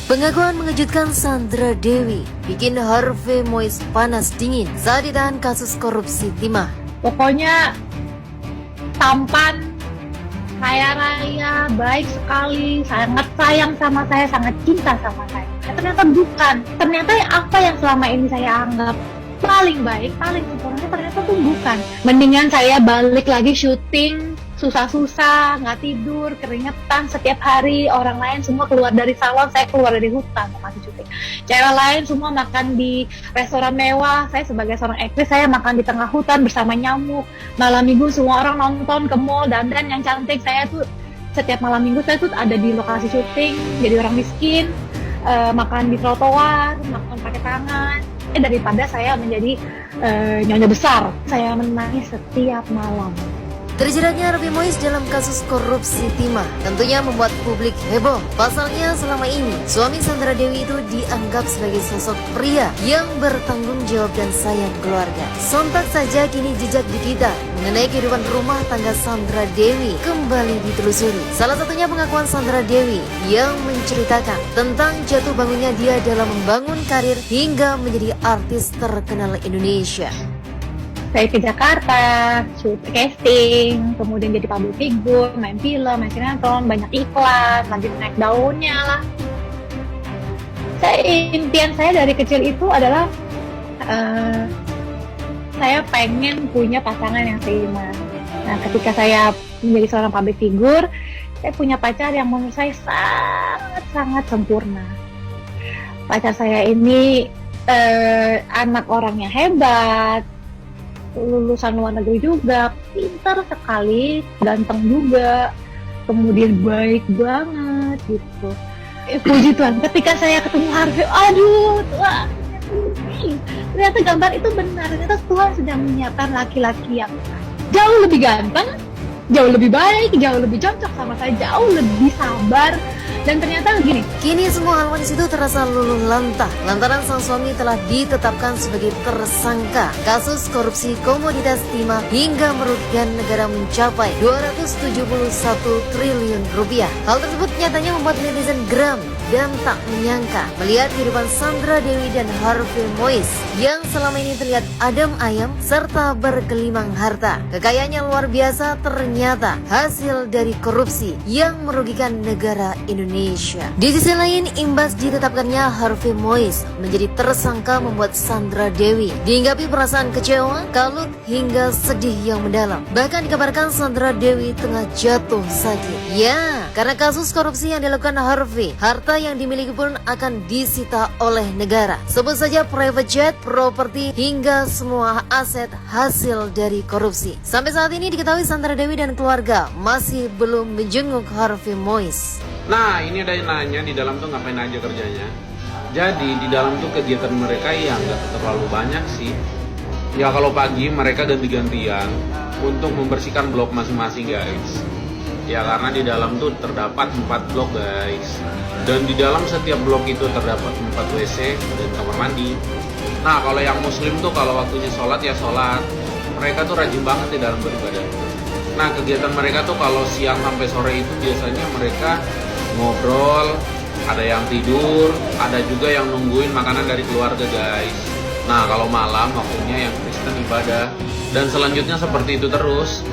Pengakuan mengejutkan Sandra Dewi bikin Harvey Moise panas dingin saat ditahan kasus korupsi timah. Pokoknya tampan, kaya raya, baik sekali, sangat sayang sama saya, sangat cinta sama saya. Ternyata bukan. Ternyata apa yang selama ini saya anggap paling baik, paling sempurna, ternyata tuh bukan. Mendingan saya balik lagi syuting, susah-susah, nggak tidur, keringetan setiap hari. Orang lain semua keluar dari salon, saya keluar dari hutan masih syuting. Cewek lain semua makan di restoran mewah, saya sebagai seorang aktris saya makan di tengah hutan bersama nyamuk. Malam minggu semua orang nonton ke mall, dandan yang cantik. Saya tuh setiap malam minggu saya tuh ada di lokasi syuting, jadi orang miskin, makan di trotoar, makan pakai tangan. Daripada saya menjadi nyonya besar, saya menangis setiap malam. Terjeratnya Harvey Moise dalam kasus korupsi timah tentunya membuat publik heboh. Pasalnya selama ini suami Sandra Dewi itu dianggap sebagai sosok pria yang bertanggung jawab dan sayang keluarga. Sontak saja kini jejak digital mengenai kehidupan rumah tangga Sandra Dewi kembali ditelusuri. Salah satunya pengakuan Sandra Dewi yang menceritakan tentang jatuh bangunnya dia dalam membangun karir hingga menjadi artis terkenal Indonesia. Saya ke Jakarta, shoot casting, kemudian jadi public figure, main film, main sinetron, banyak iklan, lanjut naik daunnya lah. Impian saya dari kecil itu adalah saya pengen punya pasangan yang seiman. Nah, ketika saya menjadi seorang public figure, saya punya pacar yang menurut saya sangat sempurna. Pacar saya ini anak orangnya hebat, lulusan luar negeri juga, pintar sekali, ganteng juga, kemudian baik banget gitu. Puji Tuhan, ketika saya ketemu Harvey, aduh Tuhan, ternyata gambar itu benar. Ternyata Tuhan sedang menyiapkan laki-laki yang jauh lebih ganteng, jauh lebih baik, jauh lebih cocok sama saya, jauh lebih sabar. Dan ternyata gini, kini semua hal manis itu terasa luluh lantah lantaran sang suami telah ditetapkan sebagai tersangka kasus korupsi komoditas timah hingga merugikan negara mencapai 271 triliun rupiah. Hal tersebut nyatanya membuat netizen geram dan tak menyangka melihat kehidupan Sandra Dewi dan Harvey Moise yang selama ini terlihat adem ayem serta bergelimang harta. Kekayaannya luar biasa ternyata hasil dari korupsi yang merugikan negara Indonesia. Di sisi lain, imbas ditetapkannya Harvey Moise menjadi tersangka membuat Sandra Dewi dihinggapi perasaan kecewa, kalut hingga sedih yang mendalam. Bahkan dikabarkan Sandra Dewi tengah jatuh sakit. Ya, karena kasus korupsi yang dilakukan Harvey, harta yang dimiliki pun akan disita oleh negara. Sebut saja private jet, properti, hingga semua aset hasil dari korupsi. Sampai saat ini diketahui Sandra Dewi dan keluarga masih belum menjenguk Harvey Moise. Nah, ini ada yang nanya di dalam tuh ngapain aja kerjanya. Jadi di dalam tuh kegiatan mereka yang nggak terlalu banyak sih. Ya kalau pagi mereka ganti-gantian untuk membersihkan blok masing-masing guys. Ya karena di dalam tuh terdapat 4 blok guys. Dan di dalam setiap blok itu terdapat 4 WC dan kamar mandi. Nah kalau yang muslim tuh kalau waktunya sholat ya sholat. Mereka tuh rajin banget di dalam beribadah. Nah kegiatan mereka tuh kalau siang sampai sore itu biasanya mereka ngobrol, ada yang tidur, ada juga yang nungguin makanan dari keluarga guys. Nah kalau malam waktunya yang Kristen ibadah. Dan selanjutnya seperti itu terus.